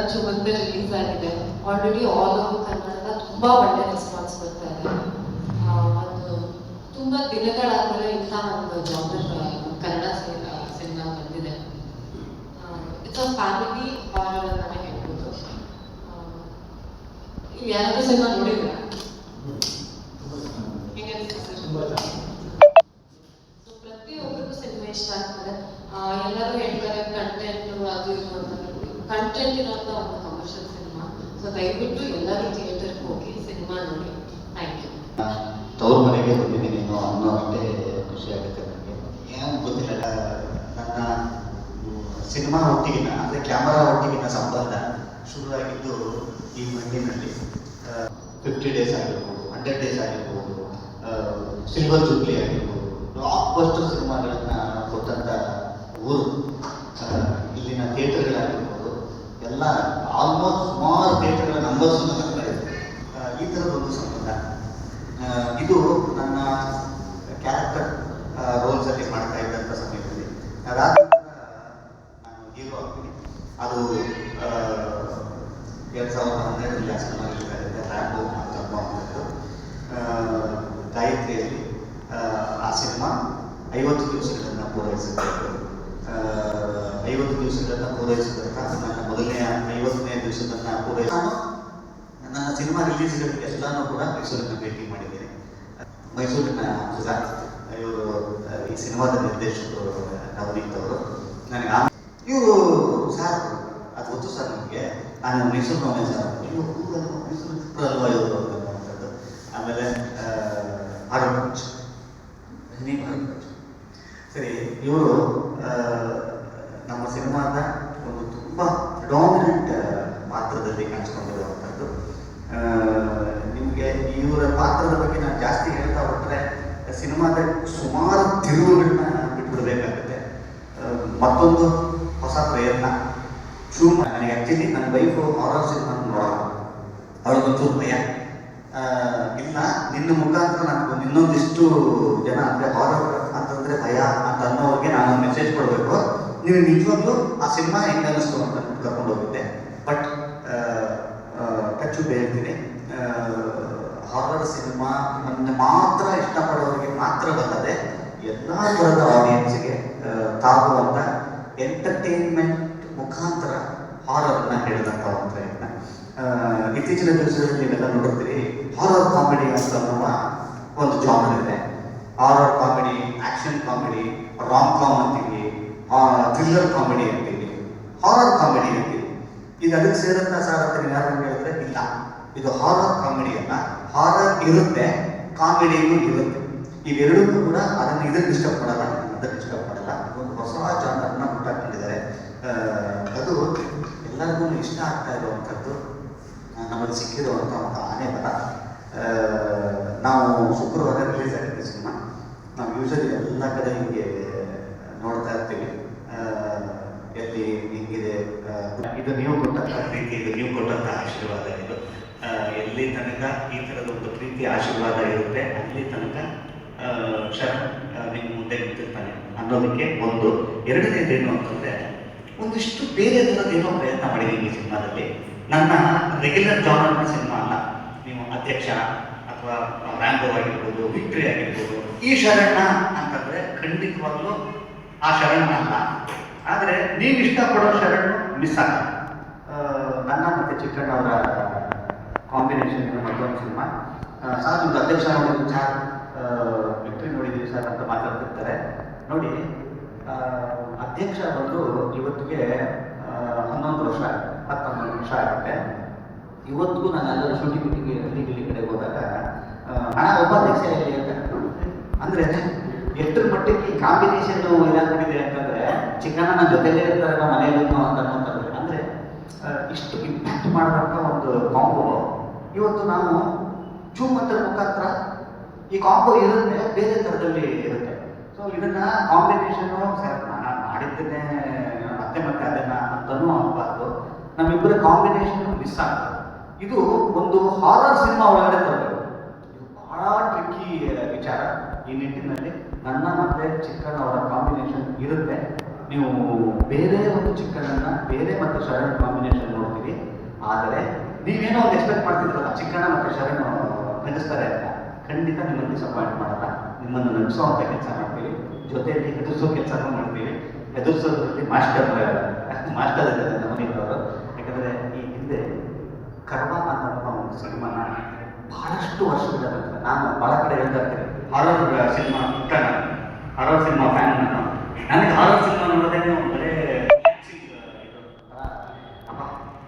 ಅಚ್ಚು ಮುಂದೆ ರಿಲೀಸ್ ಆಗಿದೆ. ಆಲ್ರೆಡಿ ಆಲ್ ಓವರ್ ಕನ್ನಡ ತುಂಬಾ ಒಳ್ಳೆ ರೆಸ್ಪಾನ್ಸ್ ಬರ್ತಾ ಇದೆ. ಒಂದು ತುಂಬಾ ದಿನಗಳಾದ್ಮೇಲೆ ಇಂಥ ಒಂದು ಜಾನರ್ ಕನ್ನಡ ಸಿನಿಮಾ ಬಂದಿದೆ. ಇಟ್ಸ್ ಅ ಫ್ಯಾಮಿಲಿ ಹಾರರ್ ಅಂತಾನೆ ಹೇಳ್ಬೋದು. ಯಾರಾದ್ರೂ ಸಿನಿಮಾ ನೋಡಿದ್ರ? ಪ್ರತಿಯೊಬ್ಬರಿಗೂ ಸಿನಿಮಾ ಇಷ್ಟ ಆಗ್ತದೆ. ಎಲ್ಲರೂ ಹೇಳ್ತಾರೆ ಕಂಟೆಂಟ್ ಅದು ಇದು ಅಂತ. ಕಂಟೆಂಟ್ ಇರೋಂಥ ಒಂದು ಕಮರ್ಷಿಯಲ್ ಸಿನಿಮಾ. ಸೊ ದಯವಿಟ್ಟು ಎಲ್ಲರೂ ಥಿಯೇಟರ್ಗೆ ಹೋಗಿ ಸಿನಿಮಾ ನೋಡಿ. Thank you. ತವ್ರ ಮನೆಗೆ ಬಂದಿದ್ದೀನಿ ಅನ್ನೋ ಅಷ್ಟೇ ಖುಷಿ ಆಗುತ್ತೆ ನನಗೆ. ಏನು ಗೊತ್ತಿಲ್ಲ, ನನ್ನ ಸಿನಿಮಾ ಒಟ್ಟಿಗಿನ ಅಂದರೆ ಕ್ಯಾಮರಾ ಒಟ್ಟಿಗಿನ ಸಂಬಂಧ ಶುರುವಾಗಿದ್ದು ಈ ಮಣ್ಣಿನಲ್ಲಿ 50 ಡೇಸ್ ಆಗಿರ್ಬೋದು, 100 ಡೇಸ್ ಆಗಿರ್ಬೋದು, ಸಿಲ್ವರ್ ಜೂಬ್ಲಿ ಆಗಿರ್ಬೋದು, ಬ್ಲಾಕ್ ಬಸ್ಟರ್ ಸಿನಿಮಾಗಳನ್ನು ಕೊಟ್ಟಂಥ ಊರು. ಇಲ್ಲಿನ ಥಿಯೇಟರ್ಗಳಾಗಿರ್ಬೋದು ಎಲ್ಲ ಆಲ್ಮೋಸ್ಟ್ ಸುಮಾರು ಥಿಯೇಟರ್ಗಳ ನಂಬರ್ಸ್ ನನ್ನ ಇದೆ. ಈ ಥರದೊಂದು ಸಂಬಂಧ. ಇದು ನನ್ನ ಕ್ಯಾರೆಕ್ಟರ್ ರೋಲ್ಸಲ್ಲಿ ಮಾಡ್ತಾ ಇದ್ದಂಥ ಸಮಯದಲ್ಲಿ ಅದಾದ ನಾನು ಹೀರೋ ಆಗ್ತೀನಿ. ಅದು 2012ರಲ್ಲಿ ಆ ಸಿನಿಮಾ ರಿಲೀಸ್ ಆಗುತ್ತೆ. ರ್ಯಾಂಬೋ ಅಂತದ್ದು ಗಾಯತ್ರಿಯಲ್ಲಿ ಆ ಸಿನಿಮಾ 50 ದಿವಸಗಳನ್ನು ಪೂರೈಸುತ್ತೆ. 50 ದಿವಸಗಳನ್ನು ಪೂರೈಸಿದಂಥ ನನ್ನ ಮೊದಲನೆಯ 50ನೇ ದಿವಸವನ್ನು ನಾನು ನನ್ನ ಸಿನಿಮಾ ರಿಲೀಸ್ಗಳಿಗೆ ಎಲ್ಲನೂ ಕೂಡ ಮೈಸೂರಿನ ಭೇಟಿ ಮಾಡಿದ್ದೀನಿ. ಮೈಸೂರಿನ ಇವರು ಈ ಸಿನಿಮಾದ ನಿರ್ದೇಶಕರು ನವನೀತ್ ಅವರು ನನಗೆ ಇವರು ಸರ್ ಅದು ಗೊತ್ತು ಸರ್ ನನಗೆ, ನಾನು ಮೈಸೂರಿನವನೇ ಸರ್, ಮೈಸೂರು ಅಲ್ವಾ ಇವರು ಅಂತಕ್ಕಂಥದ್ದು. ಆಮೇಲೆ ಆರೋಗ್ಯ ಸರಿ, ಇವರು ನಮ್ಮ ಸಿನಿಮಾದ ಒಂದು ತುಂಬ ಪ್ರಿಡಾಮಿನೆಂಟ್ ಪಾತ್ರದಲ್ಲಿ ಕಾಣಿಸ್ಕೊಂಡಿರುವಂಥದ್ದು. ನಿಮಗೆ ಇವರ ಪಾತ್ರದ ಬಗ್ಗೆ ನಾನು ಜಾಸ್ತಿ ಹೇಳ್ತಾ ಹೊರಟ್ರೆ ಸಿನಿಮಾದ ಸುಮಾರು ತಿರುವುಗಳನ್ನ ಬಿಟ್ಬಿಡ್ಬೇಕಾಗುತ್ತೆ. ಮತ್ತೊಂದು ಹೊಸ ಪ್ರಯತ್ನ ನನಗೆ ಆ್ಯಕ್ಚುಲಿ ನನ್ನ ವೈಫು ಹಾರರ್ ಸಿನಿಮಾ ನೋಡೋಣ, ಅವಳಿಗೊಂಚೂರು ಭಯ ಇಲ್ಲ. ನಿನ್ನ ಮುಖಾಂತರ ನನಗೊಂದು ಇನ್ನೊಂದಿಷ್ಟು ಜನ ಅಂದರೆ ಹಾರರ್ ಅಂತಂದರೆ ಭಯ ಅಂತ ಅನ್ನೋರಿಗೆ ನಾನು ಮೆಸೇಜ್ ಕೊಡಬೇಕು. ನೀವು ನಿಜವಾಗ್ಲೂ ಆ ಸಿನಿಮಾ ಹೆಂಗೆ ಅನ್ನಿಸ್ತು ಅಂತ ಕರ್ಕೊಂಡು ಹೋಗಿದ್ದೆ. ಬಟ್ ಟಚ್ಚು ಹೇಳ್ತೀನಿ, ಹಾರರ್ ಸಿನಿಮಾ ಮಾತ್ರ ಇಷ್ಟಪಡೋರಿಗೆ ಮಾತ್ರವಲ್ಲದೆ ಎಲ್ಲ ಥರದ ಆಡಿಯನ್ಸ್ಗೆ ತಾಗುವಂಥ ಎಂಟರ್ಟೈನ್ಮೆಂಟ್ ಮುಖಾಂತರ ಹಾರರ್ನ ಹೇಳಿದಂಥ ಒಂದು ಪ್ರಯತ್ನ. ಇತ್ತೀಚಿನ ದಿವಸದಲ್ಲಿ ನೀವೆಲ್ಲ ನೋಡಿರ್ತೀರಿ, ಹಾರರ್ ಕಾಮಿಡಿ ಅಂತ ಅನ್ನುವ ಒಂದು ಜಾನರ್ ಇದೆ. Horror comedy, action comedy, rom com ಅಂತೀವಿ, ಥ್ರಿಲ್ಲರ್ ಕಾಮಿಡಿ ಅಂತೀವಿ, ಹಾರರ್ ಕಾಮಿಡಿ ಅಂತೀವಿ. ಇದು ಅದಕ್ಕೆ ಸೇರುತ್ತಾ ಸರ್ ಅಂತ ನೀವು ಯಾರು ಹೇಳಿದ್ರೆ ಇಲ್ಲ, ಇದು ಹಾರರ್ ಕಾಮಿಡಿ ಅಲ್ಲ. ಹಾರರ್ ಇರುತ್ತೆ, ಕಾಮಿಡಿಯೂ ಇರುತ್ತೆ. ಇವೆರಡೂ ಕೂಡ ಇದಕ್ಕೆ ಇಷ್ಟಪಡಲ್ಲ, ಅದಕ್ಕೆ ಇಷ್ಟಪಡಲ್ಲ. ಒಂದು ಹೊಸ ಜಾನರ್ನ ಹುಟ್ಟಾಕೊಂಡಿದ್ದಾರೆ. ಅದು ಎಲ್ಲರಿಗೂ ಇಷ್ಟ ಆಗ್ತಾ ಇರುವಂಥದ್ದು. ನಮಗೆ ಸಿಕ್ಕಿರುವಂಥ ಒಂದು ಆನೆ ಬರ. ನಾವು ಶುಕ್ರವಾರ ರಿಲೀಸ್ ಆಗಿದೆ ಸಿನಿಮಾ. ನಾವು ಯೂಶಲಿ ಎಲ್ಲ ಕಡೆ ಹಿಂಗೆ ನೋಡ್ತಾ ಇರ್ತೀವಿ, ಎಲ್ಲಿ ಹಿಂಗಿದೆ. ಇದು ನೀವು ಕೊಟ್ಟಂಥ ಪ್ರೀತಿ, ಇದು ನೀವು ಕೊಟ್ಟಂಥ ಆಶೀರ್ವಾದ. ಇದು ಎಲ್ಲಿ ತನಕ ಈ ಥರದ ಒಂದು ಪ್ರೀತಿ ಆಶೀರ್ವಾದ ಇರುತ್ತೆ ಅಲ್ಲಿ ತನಕ ಶರಣ್ ನಿಮ್ಮ ಮುಂದೆ ನಿಂತಿರ್ತಾನೆ ಅನ್ನೋದಕ್ಕೆ ಒಂದು. ಎರಡನೇದೇನು ಅಂತಂದರೆ, ಒಂದಿಷ್ಟು ಬೇರೆ ಥರದ್ದೇನೋ ಪ್ರಯತ್ನ ಮಾಡಿದ್ದೀನಿ ಈ ಸಿನಿಮಾದಲ್ಲಿ. ನನ್ನ ರೆಗ್ಯುಲರ್ ಜಾನರ್ನ ಸಿನಿಮಾ ಅಲ್ಲ. ನೀವು ಅಧ್ಯಕ್ಷ ಅಥವಾ ರ್ಯಾಂಬೋ ಆಗಿರ್ಬೋದು, ವಿಕ್ಟ್ರಿ ಆಗಿರ್ಬೋದು, ಈ ಶರಣ ಅಂತಂದರೆ ಖಂಡಿತವಾಗ್ಲೂ ಆ ಶರಣ ಅಲ್ಲ. ಆದರೆ ನೀವು ಇಷ್ಟಪಡೋ ಶರಣ್ ಮಿಸ್ ಆಗಲ್ಲ. ನನ್ನ ಮತ್ತು ಚಿಕ್ಕಣ್ಣ ಅವರ ಕಾಂಬಿನೇಷನ್ ಮತ್ತೊಂದು ಸಿನಿಮಾ. ಸರ್ ನಿಮ್ದು ಅಧ್ಯಕ್ಷ ನೋಡಿದ್ರು ಸರ್, ವಿಕ್ಟ್ರಿ ನೋಡಿದ್ದೀವಿ ಸರ್ ಅಂತ ಮಾತಾಡ್ತಿರ್ತಾರೆ. ನೋಡಿ, ಅಧ್ಯಕ್ಷ ಬಂದು ಇವತ್ತಿಗೆ 11 ವರ್ಷ, 11 ವರ್ಷ ಆಗುತ್ತೆ. ಇವತ್ತಿಗೂ ನಾನು ಎಲ್ಲರೂ ಶೂಟಿಂಗ್ ಇಲ್ಲಿ ಕಡೆ ಹೋದಾಗ ಹಣ ಒಬ್ಬ ಅಧ್ಯಕ್ಷ ಇಲ್ಲಿ ಅಂತ ಅಂದರೆ ಎಷ್ಟರ ಮಟ್ಟಿಗೆ ಈ ಕಾಂಬಿನೇಷನ್ ಇದಾಗ್ಬಿಟ್ಟಿದೆ ಅಂತಂದರೆ, ಚಿಕ್ಕಣ್ಣನ ಜೊತೆಲೇ ಇರ್ತಾರೆ ನಮ್ಮ ಮನೆಯಲ್ಲೂ ಅಂತಂದ್ರೆ. ಅಂದರೆ ಇಷ್ಟು ಇಂಪ್ಯಾಕ್ಟ್ ಮಾಡುವಂಥ ಒಂದು ಕಾಂಬೋ ಇವತ್ತು ನಾವು ಚೂಮಂತರ ಮುಖಾಂತರ ಈ ಕಾಂಬೋ ಇರುತ್ತೆ, ಬೇರೆ ಥರದಲ್ಲಿ ಇರುತ್ತೆ. ಸೊ ಇದನ್ನ ಕಾಂಬಿನೇಷನ್ನು ಸರ್ ನಾನು ಮಾಡಿದ್ದೇನೆ ಮತ್ತೆ ಅದನ್ನು ಅಂತಲೂ ಆಗಬಾರ್ದು. ನಮ್ಮಿಬ್ಬರ ಕಾಂಬಿನೇಷನ್ ಮಿಸ್ ಆಗ್ತದೆ. ಇದು ಒಂದು ಹಾರರ್ ಸಿನಿಮಾ ಒಳಗಡೆ ತರಬೇಕು. ಇದು ಬಹಳ ಟ್ರಿಕ್ಕಿ ವಿಚಾರ. ಈ ನಿಟ್ಟಿನಲ್ಲಿ ನನ್ನ ಮತ್ತೆ ಚಿಕ್ಕಣ್ಣ ಅವರ ಕಾಂಬಿನೇಷನ್ ಇರುತ್ತೆ. ನೀವು ಬೇರೆ ಒಂದು ಚಿಕ್ಕಣ್ಣನ ಬೇರೆ ಮತ್ತು ಶರಣ್ ಕಾಂಬಿನೇಷನ್ ನೋಡ್ತೀವಿ. ಆದರೆ ನೀವೇನೋ ಒಂದು ಎಕ್ಸ್ಪೆಕ್ಟ್ ಮಾಡ್ತಿದ್ರಲ್ಲ, ಚಿಕ್ಕಣ್ಣ ಮತ್ತು ಶರಣ್ ನಗಿಸ್ತಾರೆ ಅಂತ, ಖಂಡಿತ ನಿಮ್ಮನ್ನು ಡಿಸಪಾಯಿಂಟ್ ಮಾಡಲ್ಲ. ನಿಮ್ಮನ್ನು ನಗಿಸೋವಂಥ ಕೆಲಸ ಮಾಡ್ತೀವಿ, ಜೊತೆಯಲ್ಲಿ ಹೆದರಿಸೋ ಕೆಲಸನೂ ಮಾಡ್ತೀವಿ. ಹೆದರಿಸೋದ್ರಲ್ಲಿ ಮಾಸ್ಟರ್ ಇದ್ದಾರೆ ನವನೀತವರು. ಯಾಕಂದರೆ ಈ ಹಿಂದೆ ಕರ್ಮ ಅನ್ನೋ ಒಂದು ಸಿನಿಮಾನ ಬಹಳಷ್ಟು ವರ್ಷಗಳ ನಂತರ, ನಾನು ಭಾಳ ಕಡೆ ಹೇಳ್ತಾ ಇರ್ತೀನಿ, horror cinema horror cinema fan ನಾನು. ನನಗೆ ಹಾರರ್ ಸಿನಿಮಾ ನೋಡೋದೇ ಒಂದು ಬರೇ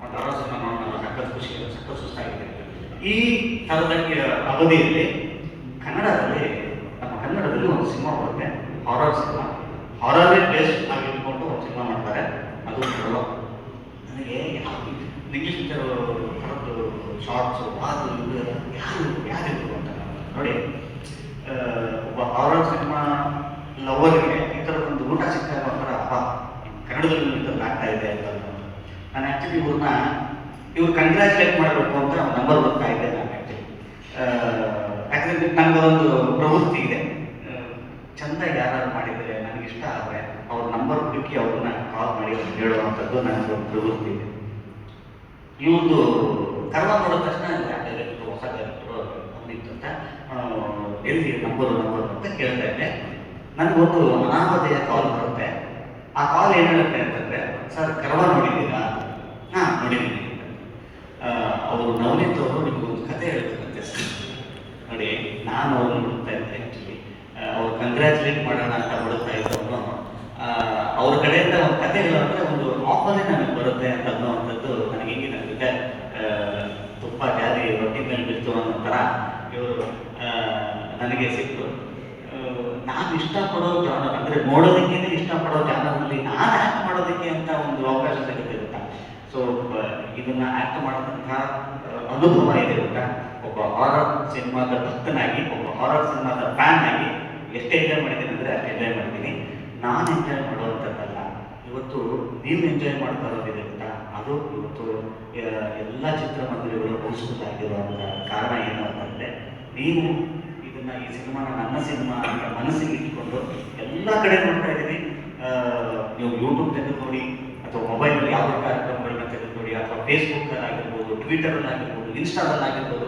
ಒಂದು ಹಾರರ್ ಸಿನಿಮಾ ನೋಡೋಣ, ಸಖತ್ ಖುಷಿ, ಸಖತ್ ಸುಸ್ತಾಗಿದೆ. ಈ ಥರದ ಅವಧಿಯಲ್ಲಿ ನಮ್ಮ ಕನ್ನಡದಲ್ಲಿ ಒಂದು ಸಿನಿಮಾ ಬರುತ್ತೆ, ಹಾರರ್ ಸಿನಿಮಾ. ಹಾರರೇ ಬೇಸ್ಡ್ ಆಗಿ ಇಟ್ಕೊಂಡು ಒಂದು ಸಿನಿಮಾ ಮಾಡ್ತಾರೆ, ಅದು ಬರಲ್ಲ. ನನಗೆ ಇಂಗ್ಲೀಷ್ ಪಿಕ್ಚರ್ ಥರದ್ದು ಶಾರ್ಟ್ಸು ಅದು ಇದು ಯಾರಿದ್ರು ಅಂತ ನೋಡಿ, ಒಬ್ಬ ಹಾರರ್ ಸಿನಿಮಾ ಲವರ್ಗೆ ಈ ಥರದೊಂದು ಊಟ ಸಿಕ್ಕಾಗ ಒಂಥರ ಕನ್ನಡದಲ್ಲಿ ಈ ಥರದ್ದು ಆಗ್ತಾ ಇದೆ ಅಂತ. ನಾನು ಆ್ಯಕ್ಚುಲಿ ಇವ್ರು ಕಂಗ್ರ್ಯಾಚುಲೇಟ್ ಮಾಡಬೇಕು ಅಂತ ನಂಬರ್ ಬರ್ತಾ ಇದ್ದೆ ನಾನು ಆ್ಯಕ್ಚುಲಿ. ಯಾಕಂದರೆ ನನಗೊಂದು ಪ್ರವೃತ್ತಿ ಇದೆ, ಚಂದ ಯಾರು ಮಾಡಿದರೆ ನನಗಿಷ್ಟ ಆದರೆ ಅವ್ರ ನಂಬರ್ ಹುಡುಕಿ ಅವ್ರನ್ನ ಕಾಲ್ ಮಾಡಿ ಅವ್ರು ಹೇಳುವಂಥದ್ದು ನನಗೊಂದು ಪ್ರವೃತ್ತಿ ಇದೆ. ಇವ್ರದ್ದು ಕರ್ಮ ನೋಡಿದ ತಕ್ಷಣ ಡೈರೆಕ್ಟ್ರು, ಹೊಸ ಡೈರೆಕ್ಟ್ರು ಅವನಿತ್ತಂತ ಎಲ್ಲಿ ನಂಬರು ಅಂತ ಕೇಳ್ತಾ ಇದ್ದೆ. ನನಗೊಂದು ಅನಾಮಧೇಯ ಕಾಲ್ ಬರುತ್ತೆ. ಆ ಕಾಲ್ ಏನು ಹೇಳುತ್ತೆ ಅಂತಂದರೆ, ಸರ್ ಕರ್ಮ ನೋಡಿದ್ದೀರಾ? ಹಾಂ ನೋಡಿದ್ದೀನಿ. ಅವರು ನವನೀತ್ ಅವರು ನಿಮಗೊಂದು ಕತೆ ಹೇಳ್ಬೇಕಂತೆ ಸರ್. ನೋಡಿ, ನಾನು ಅವ್ರನ್ನ ಹುಡುಕ್ತಾ ಇದ್ದೆ ಆ್ಯಕ್ಚುಲಿ. ಅವ್ರು ಕಂಗ್ರ್ಯಾಚುಲೇಟ್ ಮಾಡೋಣ ಅಂತ ಹುಡುಕ್ತಾ ಇದ್ದವನು ಅವ್ರ ಕಡೆಯಿಂದ ಒಂದು ಕತೆ ಹೇಳೋದ್ರೆ ಒಂದು ಆಫರೇ ನನಗೆ ಬರುತ್ತೆ ಅಂತ ಅನ್ನೋವಂಥದ್ದು ನನಗೆ ಹೆಂಗೆ ನನಗಿದೆ ತುಪ್ಪ ಜಾರಿ ರೊಟ್ಟಿ ಮೇಲೆ ಬಿತ್ತು ಅನ್ನೋ ಥರ ಇವರು ನನಗೆ ಸಿಕ್ತು. ನಾನು ಇಷ್ಟಪಡೋ ಜಾನರ್ ಅಂದರೆ ನೋಡೋದಕ್ಕೇ ಇಷ್ಟಪಡೋ ಜಾನರಲ್ಲಿ ನಾನು ಆ್ಯಕ್ಟ್ ಮಾಡೋದಕ್ಕೆ ಅಂತ ಒಂದು ಅವಕಾಶ ಸಿಗುತ್ತೆ ಗೊತ್ತಾ. ಸೊ ಇದನ್ನ ಆ್ಯಕ್ಟ್ ಮಾಡೋದಂಥ ಅನುಭವ ಇದೆ ಗೊತ್ತಾ. ಒಬ್ಬ ಹಾರರ್ ಸಿನಿಮಾದ ಭಕ್ತನಾಗಿ, ಒಬ್ಬ ಹಾರರ್ ಸಿನಿಮಾದ ಫ್ಯಾನ್ ಆಗಿ ಎಷ್ಟು ಎಂಜಾಯ್ ಮಾಡಿದ್ದೀನಿ ಅಂದರೆ ಅಷ್ಟು ಎಂಜಾಯ್ ಮಾಡಿದ್ದೀನಿ. ನಾನು ಎಂಜಾಯ್ ಮಾಡುವಂಥದ್ದಲ್ಲ, ಇವತ್ತು ನೀವು ಎಂಜಾಯ್ ಮಾಡ್ತಾ ಇರೋದಿದೆ ಗೊತ್ತಾ. ಅದು ಇವತ್ತು ಎಲ್ಲ ಚಿತ್ರಮಂದಿರಗಳು ಹೌಸ್ಫುಲ್ ಆಗಿರುವಂಥ ಕಾರಣ ಏನು ಅಂತಂದರೆ, ನೀವು ಇದನ್ನು ಈ ಸಿನಿಮಾನ ನನ್ನ ಸಿನಿಮಾ ಅಂತ ಮನಸ್ಸಿಗೆ ಇಟ್ಕೊಂಡು ಎಲ್ಲ ಕಡೆ ನೋಡ್ತಾ ಇದ್ದೀವಿ. ನೀವು ಯೂಟ್ಯೂಬ್ ತೆಗೆದು ನೋಡಿ, ಅಥವಾ ಮೊಬೈಲಲ್ಲಿ ಯಾವುದೇ ಕಾರ್ಯಕ್ರಮಗಳನ್ನ ತೆಗೆದು ನೋಡಿ, ಅಥವಾ ಫೇಸ್ಬುಕ್ಕಲ್ಲಾಗಿರ್ಬೋದು, ಟ್ವಿಟರಲ್ಲಾಗಿರ್ಬೋದು, ಇನ್ಸ್ಟಾದಲ್ಲಾಗಿರ್ಬೋದು,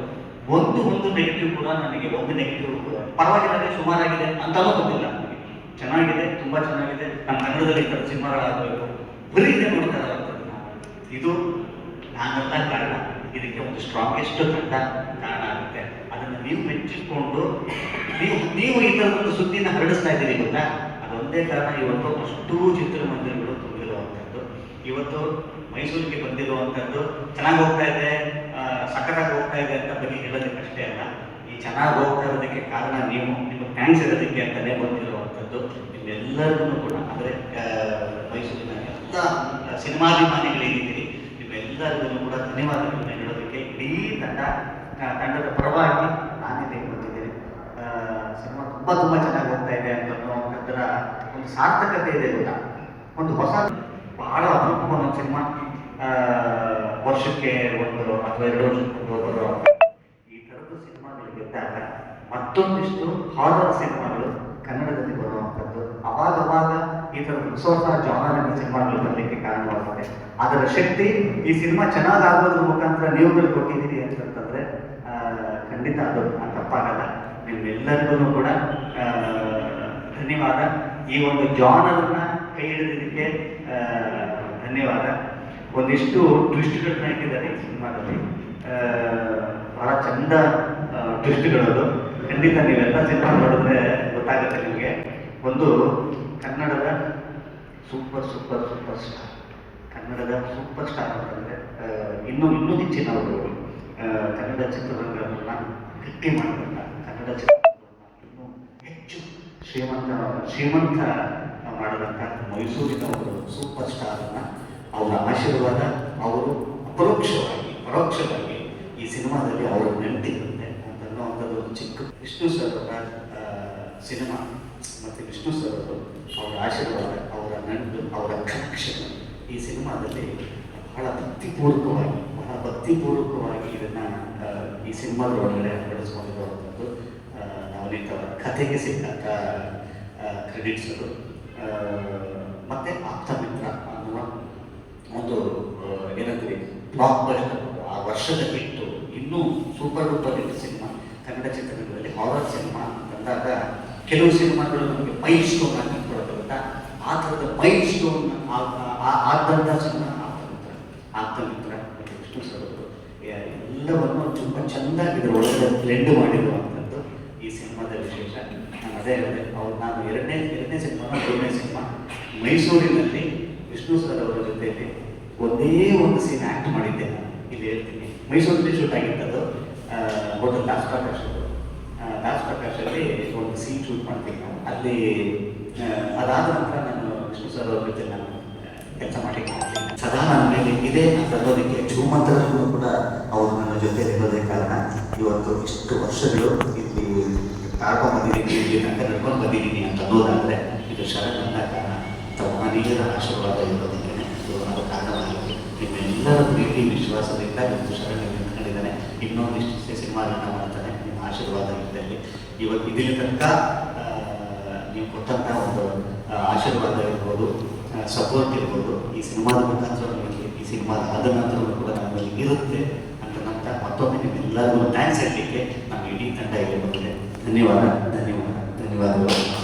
ಒಂದು ನೆಗೆಟಿವ್ ಕೂಡ ನನಗೆ ಒಂದು ನೆಗೆಟಿವ್ ಪರವಾಗಿಲ್ಲ, ಸುಮಾರಾಗಿದೆ ಅಂತಲೂ ಗೊತ್ತಿಲ್ಲ. ನನಗೆ ಚೆನ್ನಾಗಿದೆ, ತುಂಬ ಚೆನ್ನಾಗಿದೆ, ನಮ್ಮ ಕನ್ನಡದಲ್ಲಿ ಈ ಥರ ಸಿನಿಮಾಗಳಾಗಬೇಕು, ಬರೀ ಇದೆ ನೋಡ್ತಾ ಇರೋಂಥದ್ದು. ಇದು ನಾನೆಲ್ಲ ಕಾರಣ, ಇದಕ್ಕೆ ಒಂದು ಸ್ಟ್ರಾಂಗೆಸ್ಟ್ ತಂಡ ಕಾರಣ ಆಗುತ್ತೆ. ಅದನ್ನು ನೀವು ಮೆಚ್ಚಿಕೊಂಡು ನೀವು ಈ ಥರದೊಂದು ಸುದ್ದಿನ ಹರಡಿಸ್ತಾ ಇದ್ದೀರಿ ಗೊತ್ತಾ. ಅದೊಂದೇ ಕಾರಣ ಇವತ್ತು ಅಷ್ಟೂ ಚಿತ್ರಮಂದಿರಗಳು ತುಂಬಿರುವಂಥದ್ದು. ಇವತ್ತು ಮೈಸೂರಿಗೆ ಬಂದಿರುವಂಥದ್ದು ಚೆನ್ನಾಗಿ ಹೋಗ್ತಾ ಇದೆ, ಸಖತ್ತಾಗಿ ಹೋಗ್ತಾ ಇದೆ ಅಂತ ಬರೀ ಹೇಳೋದಕ್ಕೆ ಅಷ್ಟೇ ಅಲ್ಲ, ಈ ಚೆನ್ನಾಗಿ ಹೋಗ್ತಾ ಇರೋದಕ್ಕೆ ಕಾರಣ ನೀವು, ನಿಮಗೆ ಥ್ಯಾಂಕ್ಸ್ ಇರೋದಕ್ಕೆ ಅಂತಲೇ ಬಂದಿರುವಂಥದ್ದು. ನಿಮ್ಮೆಲ್ಲರಿಗೂ ಕೂಡ, ಅಂದರೆ ಮೈಸೂರಿನ ಎಲ್ಲ ಸಿನಿಮಾಭಿಮಾನಿಗಳೇನಿದ್ದೀರಿ ನಿಮ್ಮೆಲ್ಲರಿಗೂ ಕೂಡ ಧನ್ಯವಾದಗಳನ್ನ ಹೇಳೋದಕ್ಕೆ ಇಡೀ ತಂಡದ ಪರವಾಗಿ ನಾನಿಲ್ಲಿ ಬಂದಿದ್ದೀನಿ. ಸಿನಿಮಾ ತುಂಬ ಚೆನ್ನಾಗಿ ಹೋಗ್ತಾ ಇದೆ ಅಂತ ಅನ್ನೋದರ ಒಂದು ಸಾರ್ಥಕತೆ ಇದೆ ಗೊತ್ತಾ. ಒಂದು ಹೊಸ ಬಹಳ ಅಪರೂಪ ಒಂದು ಸಿನಿಮಾ, ವರ್ಷಕ್ಕೆ ಒಂದು ಅಥವಾ 2 ವರ್ಷಕ್ಕೆ ಬರೋ ಈ ಥರದ್ದು ಸಿನಿಮಾಗಳು ಗೆದ್ದಾಗ ಮತ್ತೊಂದಿಷ್ಟು ಹಾರರ್ ಸಿನಿಮಾಗಳು ಕನ್ನಡದಲ್ಲಿ ಬರುವಂಥದ್ದು, ಅವಾಗ ಈ ಥರದ ಹೊಸ ಜಾನರಿನ ಸಿನಿಮಾಗಳು ಬರಲಿಕ್ಕೆ ಕಾರಣವಾಗುತ್ತೆ. ಅದರ ಶಕ್ತಿ ಈ ಸಿನಿಮಾ ಚೆನ್ನಾಗಾಗೋದ್ರ ಮುಖಾಂತರ ನೀವುಗಳು ಕೊಟ್ಟಿದ್ದೀರಿ ಅಂತಂತಂದರೆ ಖಂಡಿತ ಅದು ತಪ್ಪಾಗಲ್ಲ. ನಿಮ್ಮೆಲ್ಲರಿಗೂ ಕೂಡ ಧನ್ಯವಾದ. ಈ ಒಂದು ಜಾನರ್ನ ಕೈ ಹಿಡಿದಿದ್ದಕ್ಕೆ ಧನ್ಯವಾದ. ಒಂದಿಷ್ಟು ಟ್ವಿಸ್ಟ್ಗಳನ್ನ ಇಟ್ಟಿದ್ದಾರೆ ಈ ಸಿನಿಮಾದಲ್ಲಿ, ಬಹಳ ಚಂದ ಟ್ವಿಸ್ಟ್ಗಳದು. ಖಂಡಿತ ನೀವೆಲ್ಲ ಸಿನಿಮಾ ನೋಡಿದ್ರೆ ಗೊತ್ತಾಗುತ್ತೆ ನಿಮಗೆ. ಒಂದು ಕನ್ನಡದ ಸೂಪರ್ ಸ್ಟಾರ್, ಕನ್ನಡದ ಸೂಪರ್ ಸ್ಟಾರ್ ಅಂತಂದರೆ ಇನ್ನೂ ಹೆಚ್ಚಿನವರು ಕನ್ನಡ ಚಿತ್ರರಂಗವನ್ನು ಗಟ್ಟಿ ಮಾಡಬೇಕ, ಕನ್ನಡ ಚಿತ್ರರಂಗವನ್ನು ಇನ್ನೂ ಹೆಚ್ಚು ಶ್ರೀಮಂತ ಮಾಡಿದಂಥ ಮೈಸೂರಿನ ಒಂದು ಸೂಪರ್ ಸ್ಟಾರನ್ನು ಅವರ ಆಶೀರ್ವಾದ, ಅವರು ಪರೋಕ್ಷವಾಗಿ ಈ ಸಿನಿಮಾದಲ್ಲಿ ಅವರು ನೆನಪಿರುತ್ತೆ ಅಂತನ್ನುವಂಥದ್ದು ಒಂದು ಚಿಕ್ಕ ವಿಷ್ಣು ಸರ್ ಅವರ ಸಿನಿಮಾ ಮತ್ತು ವಿಷ್ಣು ಸರ್ ಅವರು ಅವರ ಆಶೀರ್ವಾದ, ಅವರ ನಂಟು, ಅವರ ಕನೆಕ್ಷನ್ ಈ ಸಿನಿಮಾದಲ್ಲಿ ಬಹಳ ಭಕ್ತಿಪೂರ್ವಕವಾಗಿ ಇದನ್ನು ಈ ಸಿನಿಮಾದೊಳಗಡೆ ಅಳವಡಿಸ್ಕೊಂಡಿರುವಂಥದ್ದು ನವನೀತ್ ಅವರ ಕಥೆಗೆ ಸಿಕ್ಕಂಥ ಕ್ರೆಡಿಟ್ಸ್ ಅದು. ಮತ್ತು ಮತ್ತೆ ಆಪ್ತ ಮಿತ್ರ ಅನ್ನುವ ಒಂದು ಏನಂತೀವಿ ಬ್ಲಾಕ್ ಬಸ್ಟರ್, ಆ ವರ್ಷದ ಹಿಟ್ಟು, ಇನ್ನೂ super duper hit cinema Kannada ಚಿತ್ರರಂಗದಲ್ಲಿ. ಹಾರರ್ ಸಿನಿಮಾ ಅಂತಂದಾಗ ಕೆಲವು ಸಿನಿಮಾಗಳು ನಮಗೆ ಮೈಲ್ ಸ್ಟೋನ್ ಆಗಿ ನಿಂತ್ಕೊಳ್ತಾರಲ್ಲ, ಆ ಥರದ ಮೈಲ್ ಸ್ಟೋನ್ ಆದಂಥ ಸಿನಿಮಾ ಆಪ್ತ ಮಿತ್ರ ಮತ್ತು ವಿಷ್ಣು ಸರ್ ಅವರು ಎಲ್ಲವನ್ನು ತುಂಬ ಚೆಂದಾಗಿ ಇದರ ಒಳಗಡೆ ಬ್ಲೆಂಡ್ ಮಾಡಿರುವಂಥದ್ದು ಈ ಸಿನಿಮಾದ ವಿಶೇಷ. ನಾನು ಅದೇ ಹೇಳಿದೆ, ನಾನು ಎರಡನೇ ಸಿನಿಮಾ, ಮೂರನೇ ಸಿನಿಮಾ ಮೈಸೂರಿನಲ್ಲಿ ವಿಷ್ಣು ಸರ್ ಅವರ ಜೊತೆಯಲ್ಲಿ ಒಂದೇ ಒಂದು ಸೀನ್ ಆ್ಯಕ್ಟ್ ಮಾಡಿದ್ದೆ. ನಾನು ಇಲ್ಲಿ ಹೇಳ್ತೀನಿ, ಮೈಸೂರಲ್ಲಿ ಶೂಟ್ ಆಗಿದ್ದದು ಹೋಟೆಲ್ ದಾಸ್ ಪ್ರಕಾಶಲ್ಲಿ ಒಂದು ಸೀನ್ ಶೂಟ್ ಮಾಡ್ತೀನಿ ನಾವು ಅಲ್ಲಿ. ಅದಾದ ನಂತರ ನಾನು ವಿಷ್ಣು ಸರ್ ಅವ್ರ ಜೊತೆ ನಾನು ಕೆಲಸ ಮಾಡಿ ಸದಾ ನನ್ನ ಮೇಲೆ ಇದೆ ಅಂತ ಅನ್ನೋದಕ್ಕೆ ಶ್ರೀಮಂತರನ್ನು ಕೂಡ ಅವರು ನನ್ನ ಜೊತೆ ಇರೋದೇ ಕಾರಣ. ಇವತ್ತು ಇಷ್ಟು ವರ್ಷಗಳು ಇಲ್ಲಿ ತಾಳ್ಕೊಂಡ್ಬಂದಿದ್ದೀನಿ, ಇಲ್ಲಿ ತನಕ ನಡ್ಕೊಂಡು ಬಂದಿದ್ದೀನಿ ಅಂತ ಅನ್ನೋದಾದರೆ ಇದು ಶರಣ್ ಅಂತ ಕಾರಣ. ತಮ್ಮ ನೀರ ಆಶೀರ್ವಾದ ಇರೋದಕ್ಕೆ ಇದು ಅದು ಕಾರಣವಾಗಿದೆ. ನಿಮ್ಮೆಲ್ಲರ ಪ್ರೀತಿ ವಿಶ್ವಾಸದಿಂದ ಇವತ್ತು ಶರಣ್ ನಿಂತ್ಕೊಂಡಿದ್ದಾನೆ. ಇನ್ನೊಂದಿಷ್ಟು ಸಿನಿಮಾಗಳನ್ನ ಮಾಡ್ತಾನೆ. ನಿಮ್ಮ ಆಶೀರ್ವಾದ ಇದ್ದಲ್ಲಿ ಇವತ್ತು ಇದೀನ ತನಕ ನೀವು ಕೊಟ್ಟಂಥ ಒಂದು ಆಶೀರ್ವಾದ ಇರ್ಬೋದು, ಸಪೋರ್ಟ್ ಇರ್ಬೋದು, ಈ ಸಿನಿಮಾದ ಮುಖಾಂತರ ನಮಗೆ, ಈ ಸಿನಿಮಾದ ಆದ ನಂತರ ಕೂಡ ನಮ್ಮಲ್ಲಿ ಇರುತ್ತೆ ಅಂತ ಮತ್ತೊಮ್ಮೆ ನಿಮ್ಮೆಲ್ಲರಿಗೂ ಥ್ಯಾಂಕ್ಸ್ ಹೇಳಲಿಕ್ಕೆ ನಮ್ಮ ಇಡೀ ತಂಡ ಇಲ್ಲಿ ಬಂದಿದೆ. ಧನ್ಯವಾದಗಳು.